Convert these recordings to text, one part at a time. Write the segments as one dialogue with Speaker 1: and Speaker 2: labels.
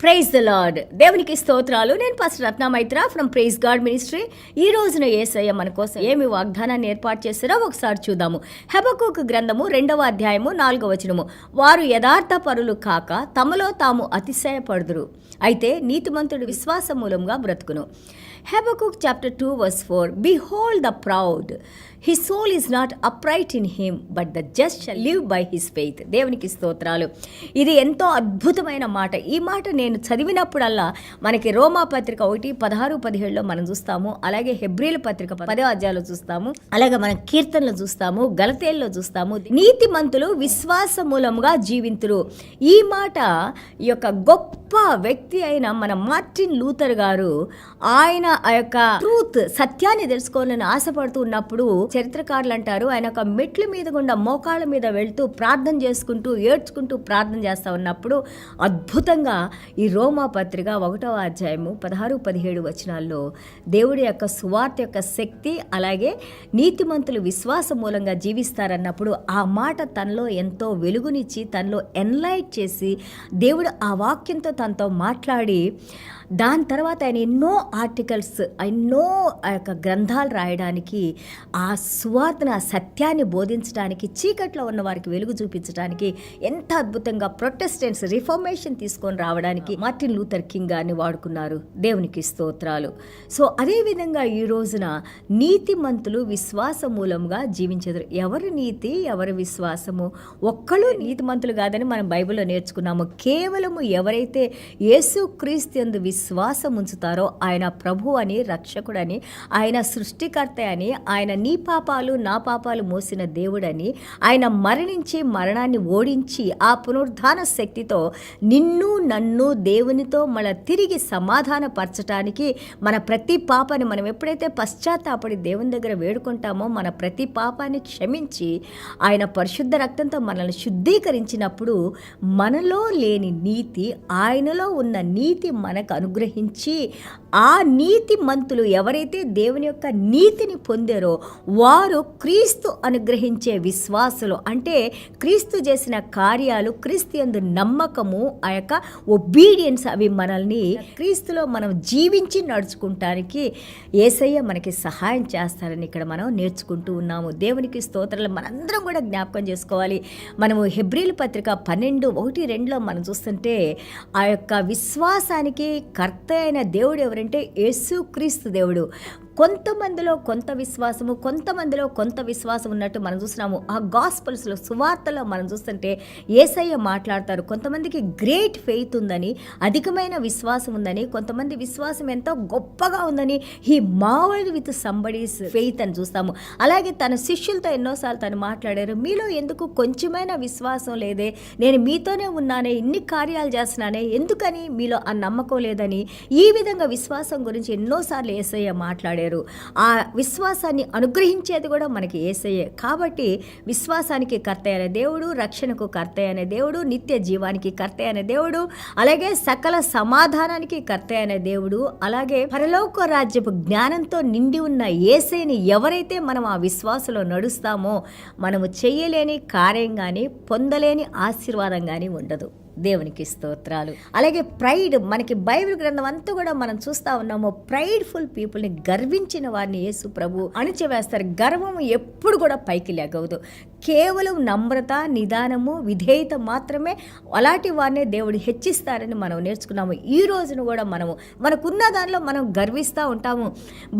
Speaker 1: Praise the lord. దేవునికి స్తోత్రాలు. నేను pastor Ratna Maitra from praise God ministry. ఈ రోజున యేసయ్య మన కోసం ఏమి వాగ్దానాన్ని ఏర్పాటు చేస్తారో ఒకసారి చూద్దాము. హబక్కూకు గ్రంథము 2వ అధ్యాయము 4వ వచనము. వారు యథార్థ పరులు కాక తమలో తాము అతిశయపడుదురు, అయితే నీతిమంతుడు విశ్వాస మూలంగా బ్రతుకును. Habakkuk chapter 2 verse 4. Behold the proud, his soul is not upright in him, but the just shall live by his faith. దేవునికి స్తోత్రాలు. ఇది ఎంతో అద్భుతమైన మాట. ఈ మాట నేను చదివినప్పుడల్లా మనకి రోమా పత్రిక 1:16-17 మనం చూస్తాము, అలాగే హెబ్రీల పత్రిక 10వ అధ్యాయంలో చూస్తాము, అలాగే మనం కీర్తనలు చూస్తాము, గలతేల్లో చూస్తాము. నీతిమంతులు విశ్వాస మూలముగా జీవింతురు. ఈ మాట ఈ యొక్క గొప్ప వ్యక్తి అయిన మన మార్టిన్ లూథర్ గారు, ఆయన ఆ యొక్క ట్రూత్ సత్యాన్ని తెలుసుకోవాలని ఆశపడుతూ ఉన్నప్పుడు చరిత్రకారులు అంటారు, ఆయన ఒక మెట్ల మీద గుండా మోకాళ్ళ మీద వెళ్తూ ప్రార్థన చేసుకుంటూ ఏడ్చుకుంటూ ప్రార్థన చేస్తూ ఉన్నప్పుడు అద్భుతంగా ఈ రోమా పత్రిక 1వ అధ్యాయము 16-17 వచనాల్లో దేవుడి యొక్క సువార్త యొక్క శక్తి, అలాగే నీతిమంతులు విశ్వాస మూలంగా జీవిస్తారన్నప్పుడు ఆ మాట తనలో ఎంతో వెలుగునిచ్చి తనలో ఎన్లైట్ చేసి దేవుడు ఆ వాక్యంతో తనతో మాట్లాడి దాని తర్వాత ఆయన ఎన్నో ఆర్టికల్స్, ఎన్నో ఆ యొక్క గ్రంథాలు రాయడానికి, ఆ సువార్తను ఆ సత్యాన్ని బోధించడానికి, చీకట్లో ఉన్న వారికి వెలుగు చూపించడానికి, ఎంత అద్భుతంగా ప్రొటెస్టెంట్స్ రిఫార్మేషన్ తీసుకొని రావడానికి మార్టిన్ లూథర్ కింగ్ గారిని వాడుకున్నారు. దేవునికి స్తోత్రాలు. సో అదేవిధంగా ఈ రోజున నీతిమంతులు విశ్వాస మూలంగా జీవించెదరు. ఎవరి నీతి, ఎవరి విశ్వాసము? ఒక్కళ్ళు నీతిమంతులు కాదని మనం బైబిల్లో నేర్చుకున్నాము. కేవలము ఎవరైతే యేసుక్రీస్తు యందు విశ్వాసం ఉంచుతారో, ఆయన ప్రభు అని, రక్షకుడని, ఆయన సృష్టికర్త అని, ఆయన నీ పాపాలు నా పాపాలు మోసిన దేవుడని, ఆయన మరణించి మరణాన్ని ఓడించి ఆ పునరుద్ధాన శక్తితో నిన్ను నన్ను దేవునితో మళ్ళీ తిరిగి సమాధానపరచడానికి, మన ప్రతి పాపాన్ని మనం ఎప్పుడైతే పశ్చాత్తాపడి దేవుని దగ్గర వేడుకుంటామో మన ప్రతి పాపాన్ని క్షమించి ఆయన పరిశుద్ధ రక్తంతో మనల్ని శుద్ధీకరించినప్పుడు మనలో లేని నీతి, ఆయనలో ఉన్న నీతి మనకు అనుగ్రహించి, ఆ నీతి మంతులు ఎవరైతే దేవుని యొక్క నీతిని పొందారో వారు క్రీస్తు అనుగ్రహించే విశ్వాసులు. అంటే క్రీస్తు చేసిన కార్యాలు, క్రీస్తు యందు నమ్మకము, ఆ యొక్క ఒబీడియన్స్, అవి మనల్ని క్రీస్తులో మనం జీవించి నడుచుకుంటానికి యేసయ్య మనకి సహాయం చేస్తారని ఇక్కడ మనం నేర్చుకుంటూ ఉన్నాము. దేవునికి స్తోత్రాలు. మనందరం కూడా జ్ఞాపకం చేసుకోవాలి. మనము హెబ్రీల పత్రిక 12:1-2లో మనం చూస్తుంటే ఆ యొక్క విశ్వాసానికి కర్త అయిన దేవుడు ఎవరంటే యేసుక్రీస్తు దేవుడు. కొంతమందిలో కొంత విశ్వాసము, కొంతమందిలో కొంత విశ్వాసం ఉన్నట్టు మనం చూస్తున్నాము. ఆ గాస్పల్స్లో, సువార్తలో మనం చూస్తుంటే యేసయ్య మాట్లాడతారు. కొంతమందికి గ్రేట్ ఫెయిత్ ఉందని, అధికమైన విశ్వాసం ఉందని, కొంతమంది విశ్వాసం ఎంతో గొప్పగా ఉందని, హీ మార్వెల్డ్ విత్ సంబడీస్ ఫెయిత్ అని చూస్తాము. అలాగే తన శిష్యులతో ఎన్నోసార్లు తను మాట్లాడారు, మీలో ఎందుకు కొంచెమైన విశ్వాసం లేదే, నేను మీతోనే ఉన్నానే, ఇన్ని కార్యాలు చేస్తున్నానే, ఎందుకని మీలో ఆ నమ్మకం లేదని, ఈ విధంగా విశ్వాసం గురించి ఎన్నోసార్లు యేసయ్య మాట్లాడారు. ఆ విశ్వాసాన్ని అనుగ్రహించేది కూడా మనకి యేసయ్యే. కాబట్టి విశ్వాసానికి కర్త అయిన దేవుడు, రక్షణకు కర్త అయిన దేవుడు, నిత్య జీవానికి కర్త అయిన దేవుడు, అలాగే సకల సమాధానానికి కర్త అయిన దేవుడు, అలాగే పరలోక రాజ్యపు జ్ఞానంతో నిండి ఉన్న యేసయ్యని ఎవరైతే మనం ఆ విశ్వాసంలో నడుస్తామో మనము చేయలేని కార్యం కానీ, పొందలేని ఆశీర్వాదం కానీ ఉండదు. దేవునికి స్తోత్రాలు. అలాగే ప్రైడ్, మనకి బైబిల్ గ్రంథం అంతా కూడా మనం చూస్తూ ఉన్నాము. ప్రైడ్ఫుల్ పీపుల్ని, గర్వించిన వారిని యేసు ప్రభు అణిచివేస్తారు. గర్వం ఎప్పుడు కూడా పైకి లేగవదు. కేవలం నమ్రత, నిదానము, విధేయత మాత్రమే అలాంటి వారినే దేవుడు హెచ్చిస్తారని మనం నేర్చుకున్నాము. ఈ రోజును కూడా మనకున్న దానిలో మనం గర్విస్తూ ఉంటాము.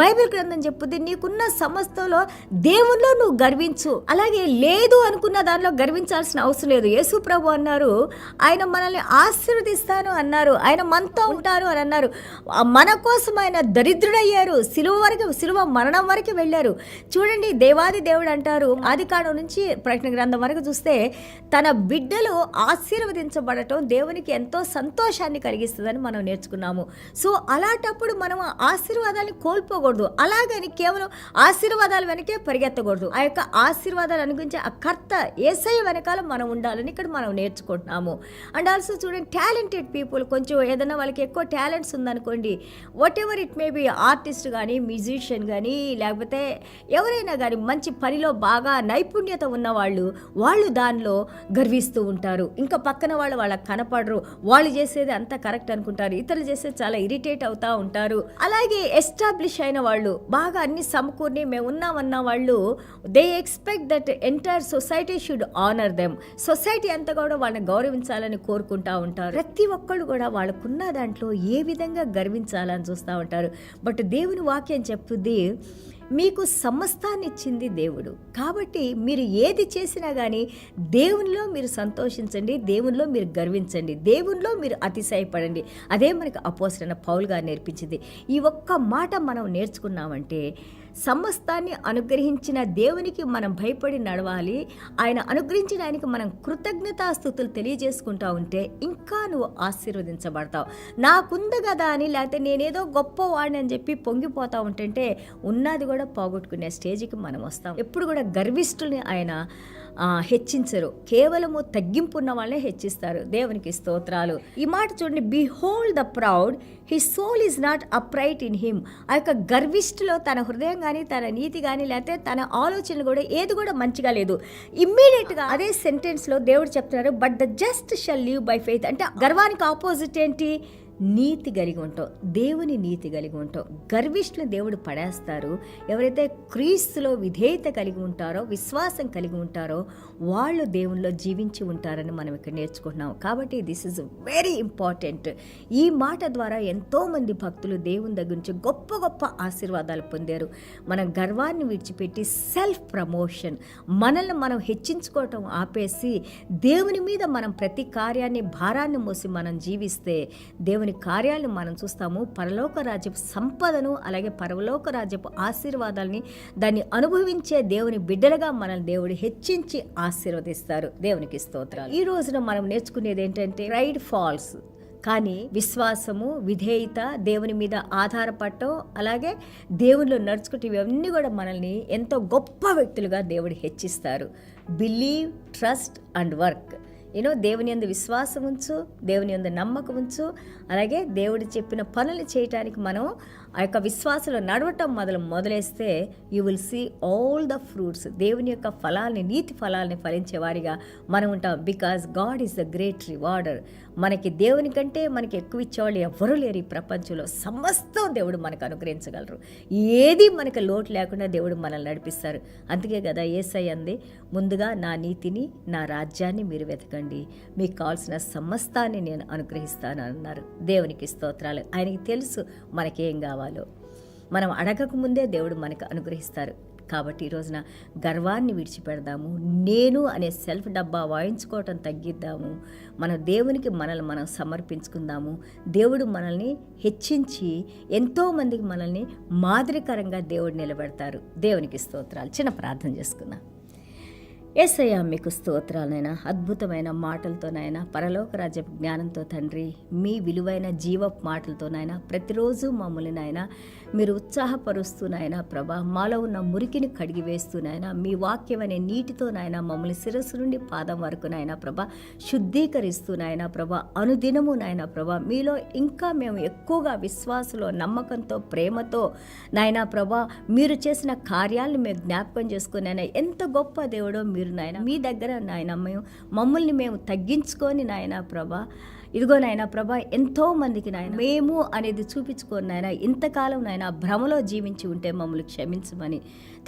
Speaker 1: బైబిల్ గ్రంథం చెప్పుద్ది, నీకున్న సమస్యలో దేవుల్లో నువ్వు గర్వించు, అలాగే లేదు అనుకున్న దానిలో గర్వించాల్సిన అవసరం లేదు. యేసు ప్రభు అన్నారు, ఆయన మనల్ని ఆశీర్వదిస్తాను అన్నారు, ఆయన మనతో ఉంటారు అని అన్నారు. మన కోసం ఆయన దరిద్రుడయ్యారు, సిలువ మరణం వరకు వెళ్ళారు. చూడండి, దేవాది దేవుడు అంటారు, ఆదికాండం నుంచి ప్రకటన గ్రంథం వరకు చూస్తే తన బిడ్డలు ఆశీర్వదించబడటం దేవునికి ఎంతో సంతోషాన్ని కలిగిస్తుందని మనం నేర్చుకున్నాము. సో అలాంటప్పుడు మనం ఆశీర్వాదాన్ని కోల్పోకూడదు. అలాగని కేవలం ఆశీర్వాదాల వెనకే పరిగెత్తకూడదు. ఆ యొక్క ఆశీర్వాదాలు అనుగురించి ఆ కర్త యేసయ్య వెనకాల మనం ఉండాలని ఇక్కడ మనం నేర్చుకుంటున్నాము. అండ్ ఆల్సో చూడండి, టాలెంటెడ్ పీపుల్, కొంచెం ఏదైనా వాళ్ళకి ఎక్కువ టాలెంట్స్ ఉందనుకోండి, what ever it may be, artist కానీ, మ్యూజిషియన్ కానీ, లేకపోతే ఎవరైనా కానీ మంచి పనిలో బాగా నైపుణ్యత ఉన్న వాళ్ళు దానిలో గర్విస్తూ ఉంటారు. ఇంకా పక్కన వాళ్ళకి కనపడరు. వాళ్ళు చేసేది అంతా కరెక్ట్ అనుకుంటారు, ఇతరులు చేసేది చాలా ఇరిటేట్ అవుతా ఉంటారు. అలాగే ఎస్టాబ్లిష్ అయిన వాళ్ళు, బాగా అన్ని సమకూర్ని మేము ఉన్నామన్న వాళ్ళు, they expect that entire society should honour them. Society అంతా కూడా వాళ్ళని గౌరవించాలని కోరుకుంటా ఉంటారు. ప్రతి ఒక్కళ్ళు కూడా వాళ్ళకున్న దాంట్లో ఏ విధంగా గర్వించాలని చూస్తూ ఉంటారు. బట్ దేవుని వాక్యం చెప్తుంది, మీకు సమస్తాన్ని ఇచ్చింది దేవుడు. కాబట్టి మీరు ఏది చేసినా కానీ దేవునిలో మీరు సంతోషించండి, దేవునిలో మీరు గర్వించండి, దేవునిలో మీరు అతిశయపడండి. అదే మనకు అపోస్తలుడైన పౌలు గారు నేర్పించింది. ఈ ఒక్క మాట మనం నేర్చుకున్నామంటే సమస్తాన్ని అనుగ్రహించిన దేవునికి మనం భయపడి నడవాలి. ఆయన అనుగ్రహించిన ఆయనకి మనం కృతజ్ఞతాస్తుతులు తెలియజేసుకుంటా ఉంటే ఇంకా నువ్వు ఆశీర్వదించబడతావు. నాకుంది కదా అని, లేకపోతే నేనేదో గొప్పవాడిని అని చెప్పి పొంగిపోతా ఉంటుంటే ఉన్నది కూడా పోగొట్టుకునే స్టేజ్కి మనం వస్తాం. ఎప్పుడు కూడా గర్విష్ఠుల్ని ఆయన హెచ్చించరు, కేవలము తగ్గింపు ఉన్న వాళ్ళే హెచ్చిస్తారు. దేవునికి స్తోత్రాలు. ఈ మాట చూడండి, behold the proud, his soul is not upright in him. ఆ యొక్క గర్విష్ఠులో తన హృదయం కానీ, తన నీతి కానీ, లేకపోతే తన ఆలోచనలు కూడా ఏది కూడా మంచిగా లేదు. ఇమ్మీడియట్గా అదే సెంటెన్స్లో దేవుడు చెప్తున్నారు, but the just shall live by faith. అంటే గర్వానికి ఆపోజిట్ ఏంటి? నీతి కలిగి ఉంటావు, దేవుని నీతి కలిగి ఉంటావు. గర్విష్ఠులు దేవుడు పడేస్తారు. ఎవరైతే క్రీస్తులో విధేయత కలిగి ఉంటారో, విశ్వాసం కలిగి ఉంటారో, వాళ్ళు దేవునిలో జీవించి ఉంటారని మనం ఇక్కడ నేర్చుకుంటున్నాం. కాబట్టి దిస్ ఇస్ వెరీ ఇంపార్టెంట్. ఈ మాట ద్వారా ఎంతోమంది భక్తులు దేవుని దగ్గర నుంచి గొప్ప గొప్ప ఆశీర్వాదాలు పొందారు. మనం గర్వాన్ని విడిచిపెట్టి సెల్ఫ్ ప్రమోషన్, మనల్ని మనం హెచ్చించుకోవటం ఆపేసి దేవుని మీద మనం ప్రతి కార్యాన్ని, భారాన్ని మోసి మనం జీవిస్తే దేవుని కార్యాలను మనం చూస్తాము. పరలోక రాజ్యపు సంపదను, అలాగే పరలోక రాజ్యపు ఆశీర్వాదాలని, దాన్ని అనుభవించే దేవుని బిడ్డలుగా మనల్ని దేవుడు హెచ్చించి ఆశీర్వదిస్తారు. దేవునికి స్తోత్రాలు. ఈ రోజున మనం నేర్చుకునేది ఏంటంటే, ప్రైడ్ ఫాల్స్, కానీ విశ్వాసము, విధేయత, దేవుని మీద ఆధారపడటం, అలాగే దేవునిలో నడుచుకుంటే ఇవన్నీ కూడా మనల్ని ఎంతో గొప్ప వ్యక్తులుగా దేవుడు హెచ్చిస్తారు. Believe, trust and work. దేవుని యందు విశ్వాసం ఉంచు, దేవుని యందు నమ్మకం ఉంచు, అలాగే దేవుడు చెప్పిన పనులు చేయటానికి మనం ఆ యొక్క విశ్వాసంలో నడవటం మొదలేస్తే you will see all the fruits. దేవుని యొక్క ఫలాల్ని, నీతి ఫలాల్ని ఫలించే వారిగా మనం ఉంటాం. Because God is the great rewarder. మనకి దేవుని కంటే మనకి ఎక్కువ ఇచ్చేవాళ్ళు ఎవ్వరూ లేరు ఈ ప్రపంచంలో. సమస్తం దేవుడు మనకు అనుగ్రహించగలరు. ఏది మనకు లోటు లేకుండా దేవుడు మనల్ని నడిపిస్తారు. అందుకే కదా యేసయ్య అంది, ముందుగా నా నీతిని, నా రాజ్యాన్ని మీరు వెతకండి, మీకు కావాల్సిన సమస్తాన్ని నేను అనుగ్రహిస్తాను అన్నారు. దేవునికి స్తోత్రాలు. ఆయనకి తెలుసు మనకేం కావాలో. మనం అడగక ముందే దేవుడు మనకు అనుగ్రహిస్తారు. కాబట్టి ఈ రోజున గర్వాన్ని విడిచిపెడదాము. నేను అనే సెల్ఫ్ డబ్బా వాయించుకోవటం తగ్గిద్దాము. మన దేవునికి మనల్ని మనం సమర్పించుకుందాము. దేవుడు మనల్ని హెచ్చించి ఎంతోమందికి మనల్ని మాదిరికరంగా దేవుడు నిలబెడతారు. దేవునికి స్తోత్రాలు. చిన్న ప్రార్థన చేసుకుందాం. యేసయ్యా మీకు స్తోత్రాలనైనా, అద్భుతమైన మాటలతోనైనా, పరలోక రాజ్య జ్ఞానంతో తండ్రి, మీ విలువైన జీవపు మాటలతోనైనా ప్రతిరోజు మమ్మల్ని నాయన మీరు ఉత్సాహపరుస్తూనైనా ప్రభా, మాలో ఉన్న మురికిని కడిగివేస్తూనైనా మీ వాక్యం అనే నీటితోనైనా మమ్మల్ని శిరస్సు నుండి పాదం వరకు నాయన ప్రభా శుద్ధీకరిస్తూనైనా ప్రభా, అనుదినము నాయన ప్రభా మీలో ఇంకా మేము ఎక్కువగా విశ్వాసంలో, నమ్మకంతో, ప్రేమతో నాయన ప్రభా మీరు చేసిన కార్యాలను మేము జ్ఞాపకం చేసుకునైనా ఎంత గొప్ప దేవుడో మీరు నాయన. మీ దగ్గర నాయన మమ్మల్ని మేము తగ్గించుకొని నాయన ప్రభా, ఇదిగో నాయన ప్రభా ఎంతోమందికి నాయన మేము అనేది చూపించుకొని నాయన ఇంతకాలం నాయన భ్రమలో జీవించి ఉంటే మమ్మల్ని క్షమించమని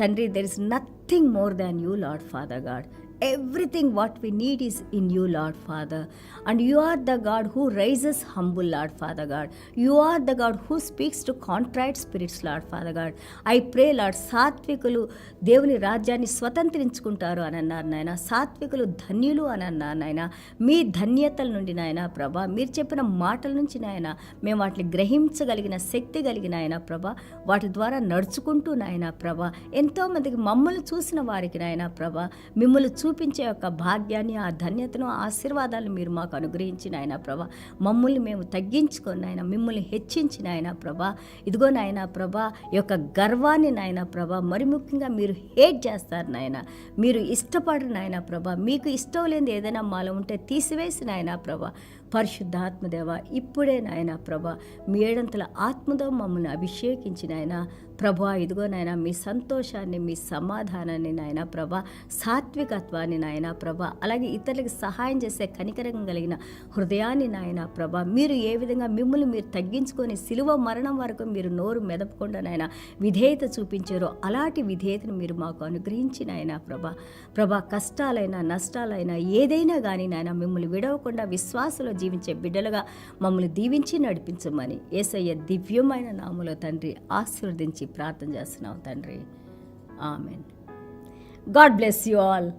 Speaker 1: తండ్రి. There is nothing more than you lord father God. Everything what we need is in you, Lord Father. And you are the God who raises humble, Lord Father God. You are the God who speaks to contrite spirits, Lord Father God. I pray, Lord, సాత్వికులు దేవుని రాజ్యాన్ని స్వతంత్రించుకుంటారు అని అన్నారు నాయన. సాత్వికులు ధన్యులు అని అన్నారు నాయన. మీ ధన్యతల నుండి నాయన ప్రభా, మీరు చెప్పిన మాటల నుంచి నాయన మేము వాటిని గ్రహించగలిగిన శక్తి కలిగిన ఆయన ప్రభా, వాటి ద్వారా నడుచుకుంటూ నాయన ప్రభా ఎంతోమందికి మమ్మల్ని చూసిన వారికి నాయన ప్రభా మిమ్మల్ని చూపించే యొక్క భాగ్యాన్ని, ఆ ధన్యతను, ఆశీర్వాదాలను మీరు మాకు అనుగ్రహించిన ఆయన ప్రభా. మమ్మల్ని మేము తగ్గించుకొని నాయన మిమ్మల్ని హెచ్చించిన ఆయన ప్రభా. ఇదిగో నాయన ప్రభా ఈ యొక్క గర్వాన్ని నాయన ప్రభా మరి ముఖ్యంగా మీరు హేట్ చేస్తారు నాయన. మీరు ఇష్టపడరు నాయన ప్రభా. మీకు ఇష్టం లేనిది ఏదైనా మాలో ఉంటే తీసివేసిన ఆయన ప్రభా. పరిశుద్ధాత్మదేవ ఇప్పుడే నాయన ప్రభా మీ ఏడంతల ఆత్మతో మమ్మల్ని అభిషేకించి నాయన ప్రభా ఇదిగో నాయన మీ సంతోషాన్ని, మీ సమాధానాన్ని నాయన ప్రభా, సాత్వికత్వాన్ని నాయన ప్రభా, అలాగే ఇతరులకు సహాయం చేసే కనికరం కలిగిన హృదయాన్ని నాయన ప్రభా, మీరు ఏ విధంగా మిమ్మల్ని మీరు తగ్గించుకొని సిలువ మరణం వరకు మీరు నోరు మెదపకుండా నాయన విధేయత చూపించారో అలాంటి విధేయతను మీరు మాకు అనుగ్రహించి నాయన ప్రభా కష్టాలైనా నష్టాలైనా ఏదైనా కానీ నాయన మిమ్మల్ని విడవకుండా విశ్వాసంలో జీవించే బిడ్డలుగా మమ్మల్ని దీవించి నడిపించమని యేసయ్య దివ్యమైన నామములో తండ్రి ఆశీర్వదించి ప్రార్థన చేస్తున్నాం తండ్రి. Amen. God bless you all.